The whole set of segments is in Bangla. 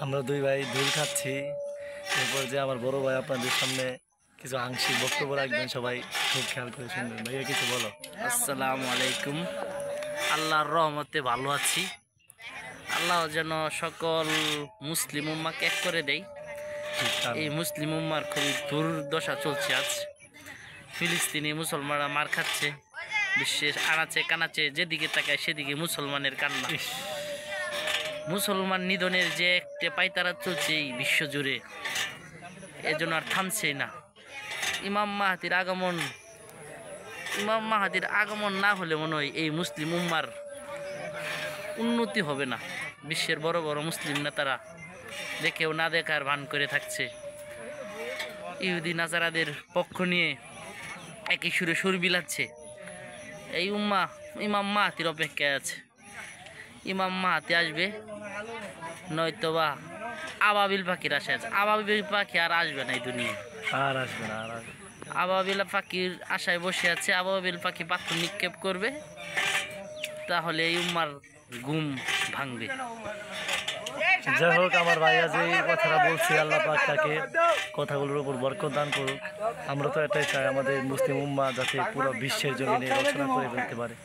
আমরা দুই ভাই দূর খাচ্ছি। এরপর যে আমার বড় ভাই আপনাদের সামনে কিছু আংশিক বক্তব্য রাখবেন, সবাই খুব খেয়াল করে শুনবেন। ভাইয়া কিছু বলো। আসসালামু আলাইকুম। আল্লাহর রহমতে ভালো আছি। আল্লাহ যেন সকল মুসলিম উম্মাকে এক করে দেয়। এই মুসলিম উম্মার খুবই দুর্দশা চলছে আজ। ফিলিস্তিনি মুসলমানরা মার খাচ্ছে, বিশ্বের আনাচে কানাচে যেদিকে তাকায় সেদিকে মুসলমানের কান্না। মুসলমান নিধনের যে একটা পাইতারা চলছে এই বিশ্ব জুড়ে, এজন্য আর থামছেই না। ইমাম মাহাদির আগমন না হলে মনে হয় এই মুসলিম উম্মার উন্নতি হবে না। বিশ্বের বড় বড় মুসলিম নেতারা দেখেও না দেখার ভান করে থাকছে। ইহুদি নাজারাদের পক্ষ নিয়ে একই সুরে সুর বিলাচ্ছে। এই উম্মা ইমাম মাহাতির অপেক্ষায় আছে। ইমাম মাহাতি আসবে, নয়তোবা আবাবিল পাখির আশায় আছে। আবাবিল পাখি আর আসবে না এই দুনিয়ায়, আর আসবে না, আর আসবে। আবাবিল পাখির আশায় বসে আছে। আবাবিল পাখি পাথর নিক্ষেপ করবে, তাহলে এই উম্মার ঘুম ভাঙবে। যাই হোক, আমার ভাইয়া যে কথাটা বলছি, আল্লাহ পাক তাকে কথাগুলোর উপর বরকত দান করুক। আমরা তো এটাই চাই, আমাদের মুসলিম উম্মা যাতে পুরো বিশ্বের জমিনে রচনা করে ফেলতে পারে।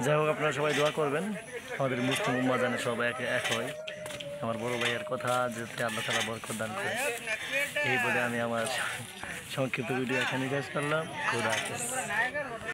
যাই হোক, আপনারা সবাই দোয়া করবেন আমাদের মুসলিম উম্মা যেন সবাই এক হয়। আমার বড় ভাইয়ের কথা যাতে আল্লাহ তাআলা বরকত দান করে, এই বলে আমি আমার সংক্ষিপ্ত ভিডিও এখানে শেষ করলাম। খোদা হাফেজ।